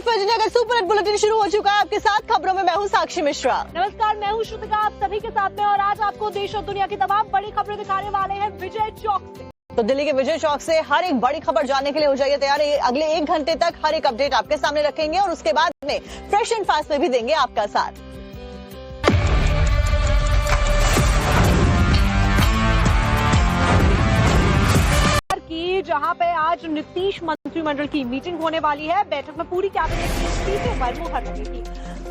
फर्जीनगर super hit bulletin शुरू हो चुका है। आपके साथ खबरों में मैं हूं साक्षी मिश्रा। नमस्कार, मैं हूं श्रुतिका, आप सभी के साथ में। और आज आपको देश और दुनिया की तमाम बड़ी खबरें दिखाने वाले हैं विजय चौक से। तो दिल्ली के विजय चौक से हर एक बड़ी खबर जानने के लिए हो जाइए तैयार। अगले 1 घंटे तक हर एक अपडेट आपके सामने रखेंगे और उसके बाद में फ्रेश एंड फास्ट में भी देंगे आपका साथ। की जहां पे आज नीतीश मंत्रिमंडल की मीटिंग होने वाली है। बैठक में पूरी कैबिनेट की सीटों पर मुहर लगेगी।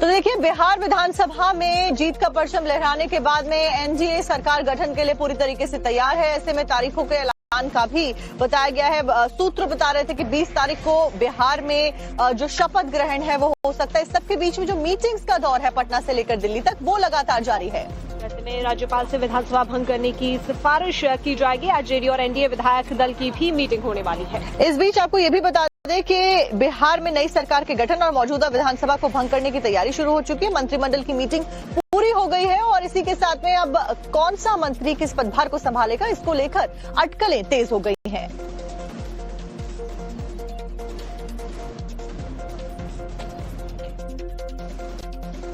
तो देखिए, बिहार विधानसभा में जीत का परचम लहराने के बाद में एनडीए सरकार गठन के लिए पूरी तरीके से तैयार है। ऐसे में तारीखों के ऐलान का भी बताया गया है। सूत्र बता रहे थे कि 20 तारीख को बिहार में जो शपथ ग्रहण है वो हो सकता है। इस सबके बीच में जो मीटिंग्स का दौर है पटना से लेकर दिल्ली तक, वो लगातार जारी है। ऐसे में राज्यपाल से विधानसभा भंग करने की सिफारिश की जाएगी। आज जेडीयू और एनडीए विधायक दल की भी मीटिंग होने वाली है। इस बीच आपको ये भी बता दें कि बिहार में नई सरकार के गठन और मौजूदा विधानसभा को भंग करने की तैयारी शुरू हो चुकी है। मंत्रिमंडल की मीटिंग पूरी हो गई है और इसी के साथ में अब कौन सा मंत्री किस पदभार को संभालेगा, इसको लेकर अटकलें तेज हो गई हैं।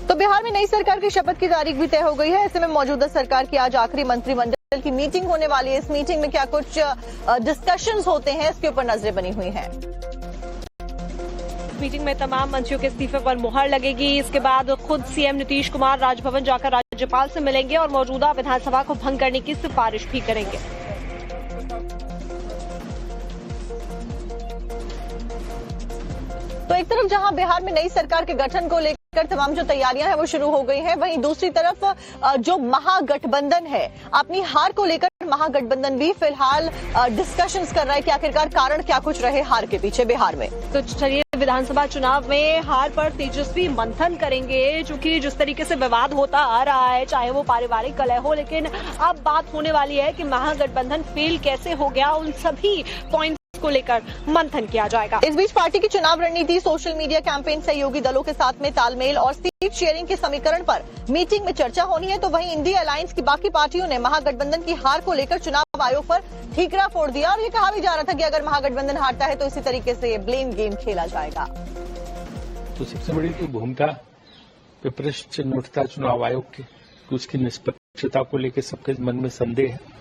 तो बिहार में नई सरकार की शपथ की तारीख भी तय हो गई है। ऐसे में मौजूदा सरकार की आज आखिरी मंत्रिमंडल की मीटिंग होने वाली है। इस मीटिंग में क्या कुछ डिस्कशंस होते हैं, इसके ऊपर नजरें बनी हुई हैं। मीटिंग में तमाम मंत्रियों के इस्तीफे पर मुहर लगेगी। इसके बाद खुद सीएम नीतीश कुमार राजभवन जाकर राज्यपाल से मिलेंगे और मौजूदा विधानसभा को भंग करने की सिफारिश भी करेंगे। तो एक तरफ जहां बिहार में नई सरकार के गठन को लेकर तमाम जो तैयारियां हैं वो शुरू हो गई हैं, वहीं दूसरी तरफ जो महागठबंधन है अपनी हार को लेकर महागठबंधन भी फिलहाल डिस्कशंस कर रहा है कि आखिरकार कारण क्या कुछ रहे हार के पीछे बिहार में। तो चलिए, विधानसभा चुनाव में हार पर तेजस्वी मंथन करेंगे। चूंकि जिस तरीके से विवाद होता आ रहा है, चाहे वो पारिवारिक कलह हो, लेकिन अब बात होने वाली है कि महागठबंधन फेल कैसे हो गया, उन सभी पॉइंट को लेकर मंथन किया जाएगा। इस बीच पार्टी की चुनाव रणनीति, सोशल मीडिया कैंपेन, सहयोगी दलों के साथ में तालमेल और सीट शेयरिंग के समीकरण पर मीटिंग में चर्चा होनी है। तो वहीं इंडिया अलायंस की बाकी पार्टियों ने महागठबंधन की हार को लेकर चुनाव आयोग पर ठीकरा फोड़ दिया और ये कहा भी जा रहा था कि अगर महागठबंधन हारता है तो इसी तरीके से ये ब्लेम गेम खेला जाएगा। तो सबसे बड़ी तो भूमिका पे प्रश्न चिन्ह उठता चुनाव आयोग की, उसकी निष्पक्षता को लेकर सबके मन में संदेह है।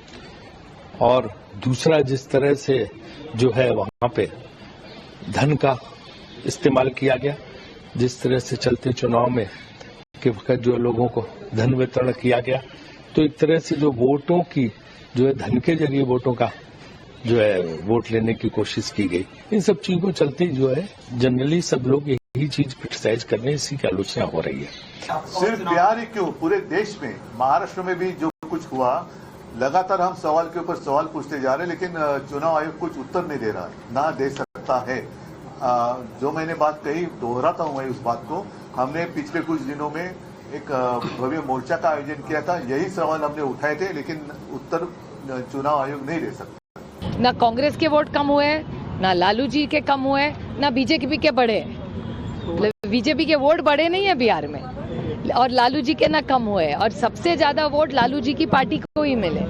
और दूसरा, जिस तरह से जो है वहां पे धन का इस्तेमाल किया गया, जिस तरह से चलते चुनाव में कि जो लोगों को धन वितरण किया गया, तो एक तरह से जो वोटों की जो है धन के जरिए वोटों का जो है वोट लेने की कोशिश की गई। इन सब चीजों को चलते जो है जनरली सब लोग यही चीज क्रिटिसाइज कर रहे हैं, इसी की आलोचना हो रही है। सिर्फ बिहार ही क्यों, पूरे देश में, महाराष्ट्र में भी जो कुछ हुआ, लगातार हम सवाल के ऊपर सवाल पूछते जा रहे हैं, लेकिन चुनाव आयोग कुछ उत्तर नहीं दे रहा, ना दे सकता है। जो मैंने बात कही, दोहराता हूं मैं उस बात को। हमने पिछले कुछ दिनों में एक भव्य मोर्चा का आयोजन किया था, यही सवाल हमने उठाए थे, लेकिन उत्तर चुनाव आयोग नहीं दे सकता। ना कांग्रेस के वोट कम हुए, ना लालू जी के कम हुए, ना बीजेपी के बढ़े। बीजेपी के वोट बढ़े नहीं है बिहार में और लालू जी के ना कम हुए, और सबसे ज्यादा वोट लालू जी की पार्टी को ही मिले।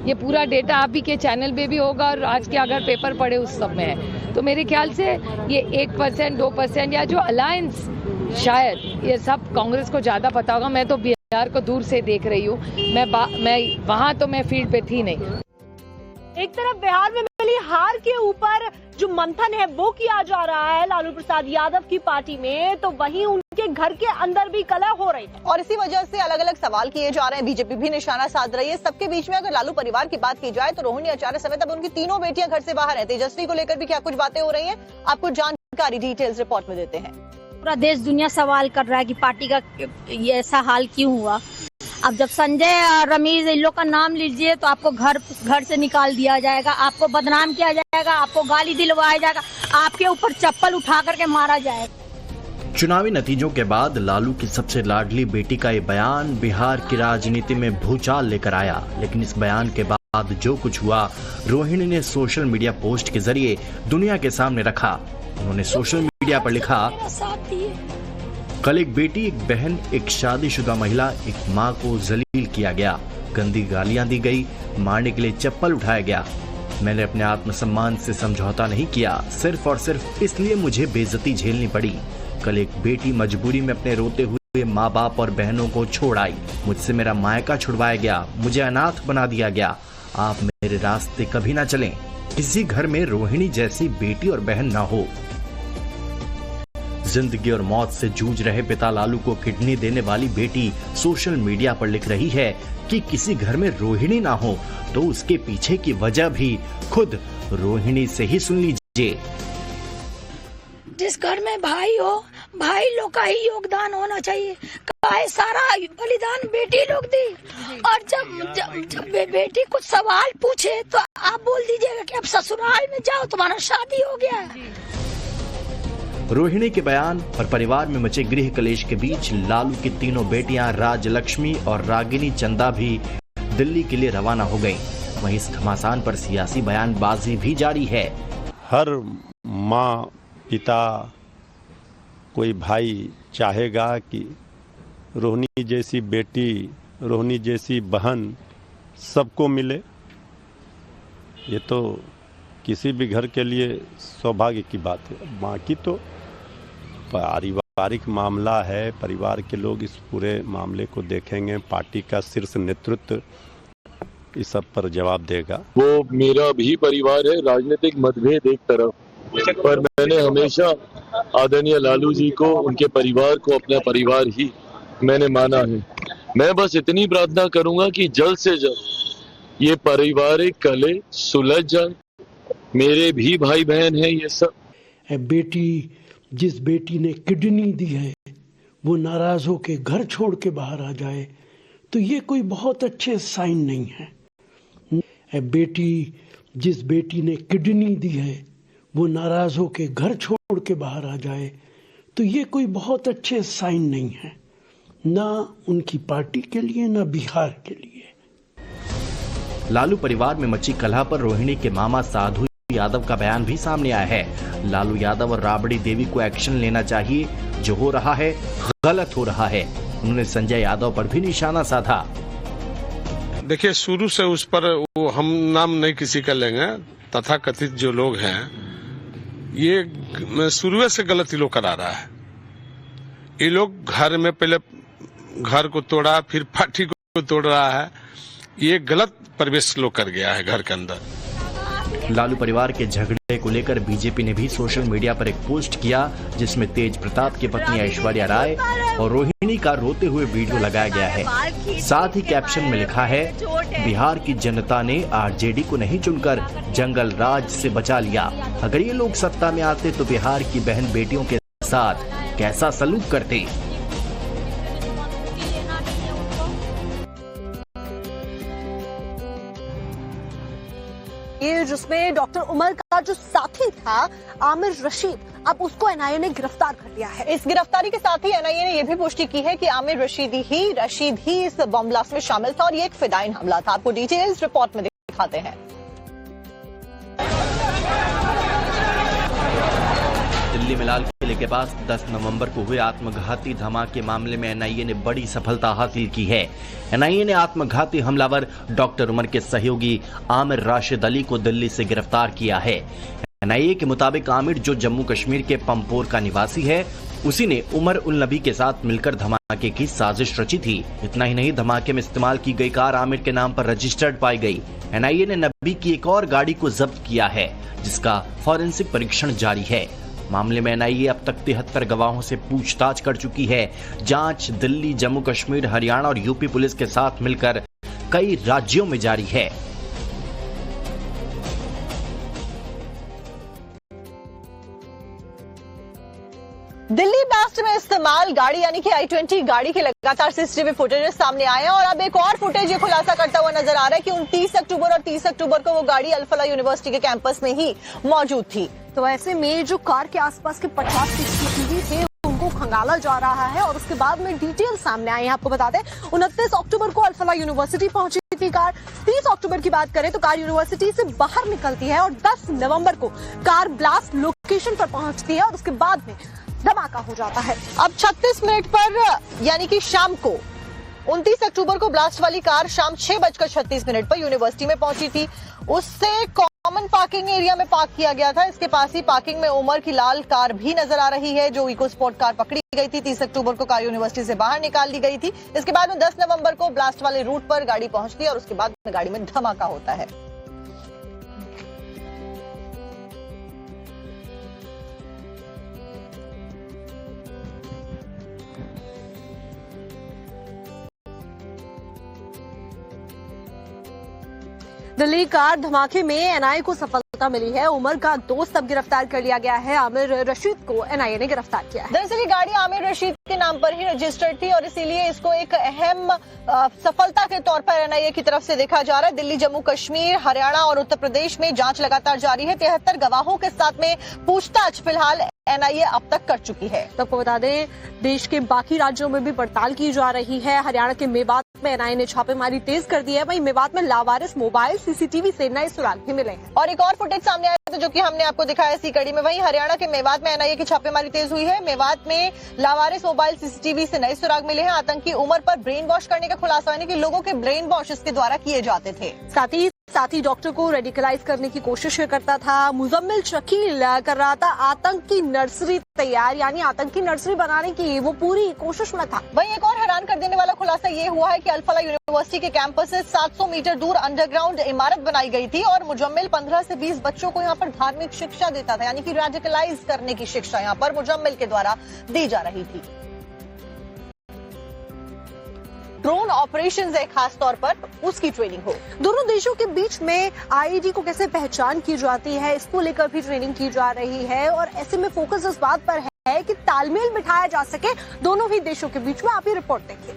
ये पूरा डेटा आप ही के चैनल पे भी होगा और आज के अगर पेपर पढ़े उस सब में है। तो मेरे ख्याल से ये 1%, 2% या जो अलायंस, शायद ये सब कांग्रेस को ज्यादा पता होगा। मैं तो बिहार को दूर से देख रही हूँ, मैं वहाँ तो मैं फील्ड पे थी नहीं। एक तरफ बिहार में मिली हार के ऊपर जो मंथन है वो किया जा रहा है लालू प्रसाद यादव की पार्टी में, तो वहीं उनके घर के अंदर भी कलह हो रही है और इसी वजह से अलग अलग सवाल किए जा रहे हैं। बीजेपी भी निशाना साध रही है। सबके बीच में अगर लालू परिवार की बात की जाए तो रोहिणी आचार्य समेत अब उनकी तीनों बेटियां घर से बाहर है। तेजस्वी को लेकर भी क्या कुछ बातें हो रही है, आपको जानकारी डिटेल्स रिपोर्ट में देते हैं। पूरा देश दुनिया सवाल कर रहा है कि पार्टी का ये ऐसा हाल क्यों हुआ। अब जब संजय और रमीज इन लोग का नाम लीजिए तो आपको घर से निकाल दिया जाएगा, आपको बदनाम किया जाएगा, आपको गाली दिलवाया जाएगा, आपके ऊपर चप्पल उठा करके मारा जाएगा। चुनावी नतीजों के बाद लालू की सबसे लाडली बेटी का ये बयान बिहार की राजनीति में भूचाल लेकर आया। लेकिन इस बयान के बाद जो कुछ हुआ, रोहिणी ने सोशल मीडिया पोस्ट के जरिए दुनिया के सामने रखा। उन्होंने सोशल मीडिया पर लिखा, कल एक बेटी, एक बहन, एक शादीशुदा महिला, एक माँ को जलील किया गया, गंदी गालियां दी गई, मारने के लिए चप्पल उठाया गया। मैंने अपने आत्मसम्मान से समझौता नहीं किया, सिर्फ और सिर्फ इसलिए मुझे बेइज्जती झेलनी पड़ी। कल एक बेटी मजबूरी में अपने रोते हुए माँ बाप और बहनों को छोड़ आई। मुझसे मेरा मायका छुड़वाया गया, मुझे अनाथ बना दिया गया। आप मेरे रास्ते कभी ना चलें। किसी घर में रोहिणी जैसी बेटी और बहन ना हो। जिंदगी और मौत से जूझ रहे पिता लालू को किडनी देने वाली बेटी सोशल मीडिया पर लिख रही है कि किसी घर में रोहिणी ना हो तो उसके पीछे की वजह भी खुद रोहिणी से ही सुन लीजिए। जिस घर में भाई हो, भाई लोग का ही योगदान होना चाहिए। काहे सारा बलिदान बेटी लोग दी, और जब बेटी कुछ सवाल पूछे तो आप बोल दीजिएगा कि अब ससुराल में जाओ, तुम्हारा शादी हो गया है। रोहिणी के बयान और परिवार में मचे गृह कलेश के बीच लालू की तीनों बेटियां राजलक्ष्मी और रागिनी चंदा भी दिल्ली के लिए रवाना हो गईं। वहीं इस घमासान पर सियासी बयानबाजी भी जारी है। हर माँ, पिता, कोई भाई चाहेगा कि रोहिणी जैसी बेटी, रोहिणी जैसी बहन सबको मिले। ये तो किसी भी घर के लिए सौभाग्य की बात है। बाकी तो पारिवारिक मामला है, परिवार के लोग इस पूरे मामले को देखेंगे। पार्टी का शीर्ष नेतृत्व इस सब पर जवाब देगा। वो मेरा भी परिवार है, राजनीतिक मतभेद एक तरफ, पर मैंने हमेशा आदरणीय लालू जी को, उनके परिवार को अपना परिवार ही मैंने माना है। मैं बस इतनी प्रार्थना करूंगा कि जल्द से जल्द ये पारिवारिक कलह सुलझ जाए। मेरे भी भाई बहन हैं ये सब। बेटी, जिस बेटी ने किडनी दी है वो नाराज होके घर छोड़ के बाहर आ जाए तो ये कोई बहुत अच्छे साइन नहीं है। बेटी, जिस बेटी ने किडनी दी है वो नाराज होके घर छोड़ के बाहर आ जाए तो ये कोई बहुत अच्छे साइन नहीं है, ना उनकी पार्टी के लिए ना बिहार के लिए। लालू परिवार में मची कलह पर रोहिणी के मामा साधु यादव का बयान भी सामने आया है। लालू यादव और राबड़ी देवी को एक्शन लेना चाहिए, जो हो रहा है गलत हो रहा है। उन्होंने संजय यादव पर भी निशाना साधा। देखिए, शुरू से उस पर वो हम नाम नहीं किसी का लेंगे, तथाकथित जो लोग हैं ये शुरू से गलत ही लोग करा रहा है। ये लोग घर में पहले घर को तोड़ा, फिर पार्टी को तोड़ रहा है। ये गलत प्रवेश लोग कर गया है घर के अंदर। लालू परिवार के झगड़े को लेकर बीजेपी ने भी सोशल मीडिया पर एक पोस्ट किया जिसमें तेज प्रताप की पत्नी ऐश्वर्या राय और रोहिणी का रोते हुए वीडियो लगाया गया है। साथ ही कैप्शन में लिखा है, बिहार की जनता ने आरजेडी को नहीं चुनकर जंगल राज से बचा लिया। अगर ये लोग सत्ता में आते तो बिहार की बहन बेटियों के साथ कैसा सलूक करते। ये जिसमें डॉक्टर उमर का जो साथी था आमिर रशीद, अब उसको एनआईए ने गिरफ्तार कर लिया है। इस गिरफ्तारी के साथ ही एनआईए ने यह भी पुष्टि की है कि आमिर रशीद ही इस बम ब्लास्ट में शामिल था और ये एक फिदायीन हमला था। आपको डिटेल्स रिपोर्ट में दिखाते हैं। दिल्ली में लाल किले के पास 10 नवंबर को हुए आत्मघाती धमाके मामले में एनआईए ने बड़ी सफलता हासिल की है। एनआईए ने आत्मघाती हमलावर डॉक्टर उमर के सहयोगी आमिर राशिद अली को दिल्ली से गिरफ्तार किया है। एनआईए के मुताबिक आमिर, जो जम्मू कश्मीर के पंपोर का निवासी है, उसी ने उमर उल नबी के साथ मिलकर धमाके की साजिश रची थी। इतना ही नहीं, धमाके में इस्तेमाल की गई कार आमिर के नाम पर रजिस्टर्ड पाई गई। एनआईए ने नबी की एक और गाड़ी को जब्त किया है जिसका फॉरेंसिक परीक्षण जारी है। मामले में एनआईए अब तक 73 गवाहों से पूछताछ कर चुकी है। जांच दिल्ली, जम्मू कश्मीर, हरियाणा और यूपी पुलिस के साथ मिलकर कई राज्यों में जारी है। दिल्ली ब्लास्ट में इस्तेमाल गाड़ी यानी कि i20 गाड़ी के लगातार सीसीटीवी फुटेज सामने आए हैं और अब एक और फुटेज ये खुलासा करता हुआ नजर आ रहा है कि 29 अक्टूबर और 30 अक्टूबर को वो गाड़ी अल-फलाह यूनिवर्सिटी के कैंपस में ही मौजूद थी। तो ऐसे में जो कार के आसपास के 50 सीसीटीवी थे उनको खंगाला जा रहा है और उसके बाद में डिटेल सामने आए हैं। आपको बता दें, 29 अक्टूबर को अल-फलाह यूनिवर्सिटी पहुंची थी कार। 30 अक्टूबर की बात करें तो कार यूनिवर्सिटी से बाहर निकलती है और 10 नवंबर को कार ब्लास्ट लोकेशन पर पहुंचती है और उसके बाद में धमाका हो जाता है। अब 36 मिनट पर यानी कि शाम को 29 अक्टूबर को ब्लास्ट वाली कार शाम 6:36 पर यूनिवर्सिटी में पहुंची थी। उससे कॉमन पार्किंग एरिया में पार्क किया गया था। इसके पास ही पार्किंग में उमर की लाल कार भी नजर आ रही है, जो इको स्पोर्ट कार पकड़ी गई थी। 30 अक्टूबर को कार यूनिवर्सिटी से बाहर निकाल दी गई थी। इसके बाद में 10 नवंबर को ब्लास्ट वाले रूट पर गाड़ी पहुंचती है और उसके बाद में गाड़ी में धमाका होता है। दिल्ली कार धमाके में एनआईए को सफलता मिली है। उमर का दोस्त अब गिरफ्तार कर लिया गया है। आमिर रशीद को एनआईए ने गिरफ्तार किया है। दरअसल ये गाड़ी आमिर रशीद के नाम पर ही रजिस्टर्ड थी और इसीलिए इसको एक अहम सफलता के तौर पर एनआईए की तरफ से देखा जा रहा है। दिल्ली, जम्मू कश्मीर, हरियाणा और उत्तर प्रदेश में जांच लगातार जारी है। 73 गवाहों के साथ में पूछताछ फिलहाल एनआईए अब तक कर चुकी है। तो आपको बता दें, देश के बाकी राज्यों में भी पड़ताल की जा रही है। हरियाणा के मेवात में एनआईए ने छापेमारी तेज कर दी है। वहीं मेवात में लावारिस मोबाइल सीसीटीवी से नए सुराग भी मिले हैं। और एक और फुटेज सामने आया था, जो कि हमने आपको दिखाया इसी कड़ी में। वहीं हरियाणा के मेवात में एनआईए की छापेमारी तेज हुई है। मेवात में लावारिस मोबाइल सीसीटीवी से नए सुराग मिले हैं। आतंकी उमर पर ब्रेन वॉश करने का खुलासा, यानी कि लोगों के ब्रेन वॉश इसके द्वारा किए जाते थे। साथ ही डॉक्टर को रेडिकलाइज करने की कोशिश करता था। मुजम्मिल शकील कर रहा था आतंकी नर्सरी तैयार, यानी आतंकी नर्सरी बनाने की वो पूरी कोशिश में था। वहीं एक और हैरान कर देने वाला खुलासा ये हुआ है कि अल-फलाह यूनिवर्सिटी के कैंपस से 700 मीटर दूर अंडरग्राउंड इमारत बनाई गई थी और मुजम्मिल 15 से 20 बच्चों को यहाँ पर धार्मिक शिक्षा देता था, यानी कि रेडिकलाइज करने की शिक्षा यहाँ पर मुजम्मिल के द्वारा दी जा रही थी। ड्रोन ऑपरेशंस है खास तौर पर, उसकी ट्रेनिंग हो। दोनों देशों के बीच में आईईडी को कैसे पहचान की जाती है, इसको लेकर भी ट्रेनिंग की जा रही है। और ऐसे में फोकस इस बात पर है कि तालमेल बिठाया जा सके दोनों ही देशों के बीच में। आप ये रिपोर्ट देखिए।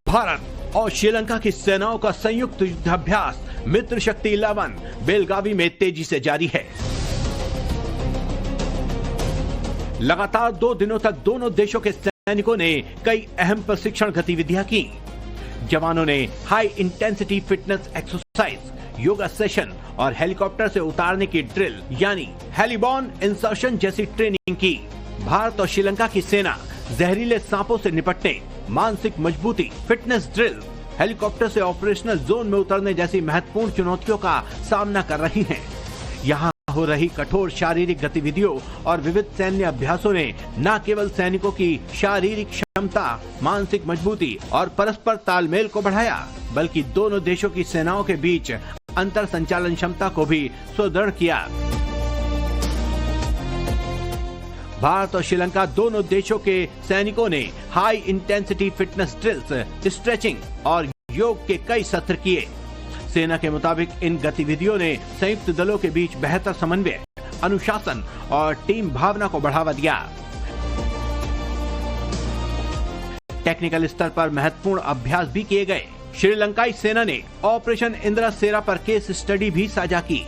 भारत और श्रीलंका की सेनाओं का संयुक्त युद्धाभ्यास मित्र शक्ति 11 बेलगावी में तेजी से जारी है। लगातार 2 दिनों तक दोनों देशों के सैनिकों ने कई अहम प्रशिक्षण गतिविधियां की। जवानों ने high intensity fitness exercise, yoga session और हेलीकॉप्टर से उतारने की ड्रिल यानी हेलीबॉर्न इंसर्शन जैसी ट्रेनिंग की। भारत और श्रीलंका की सेना जहरीले सांपों से निपटने, मानसिक मजबूती, फिटनेस ड्रिल, हेलीकॉप्टर से ऑपरेशनल जोन में उतरने जैसी महत्वपूर्ण चुनौतियों का सामना कर रही हैं। यहाँ हो रही कठोर शारीरिक गतिविधियों और विविध सैन्य अभ्यासों ने न केवल सैनिकों की शारीरिक क्षमता, मानसिक मजबूती और परस्पर तालमेल को बढ़ाया, बल्कि दोनों देशों की सेनाओं के बीच अंतर संचालन क्षमता को भी सुदृढ़ किया। भारत और श्रीलंका दोनों देशों के सैनिकों ने high intensity fitness drills, stretching और योग के कई सत्र किए। सेना के मुताबिक इन गतिविधियों ने संयुक्त दलों के बीच बेहतर समन्वय, अनुशासन और टीम भावना को बढ़ावा दिया। टेक्निकल स्तर पर महत्वपूर्ण अभ्यास भी किए गए। श्रीलंकाई सेना ने ऑपरेशन इंद्रसेना पर केस स्टडी भी साझा की,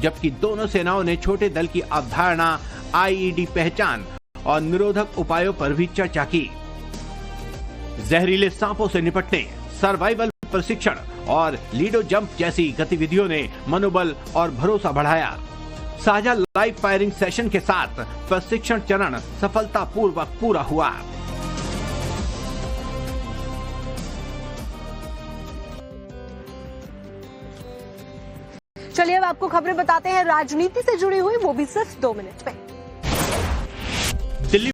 जबकि दोनों सेनाओं ने छोटे दल की अवधारणा, आईईडी पहचान और निरोधक उपायों पर भी चर्चा की। जहरीले सांपों से निपटने, सर्वाइवल प्रशिक्षण और लीडो जंप जैसी गतिविधियों ने मनोबल और भरोसा बढ़ाया। साझा लाइव फायरिंग सेशन के साथ प्रशिक्षण चरण सफलतापूर्वक पूरा हुआ। चलिए अब आपको खबरें बताते हैं राजनीति से जुड़ी हुई, वो भी सिर्फ 2 मिनट में। दिल्ली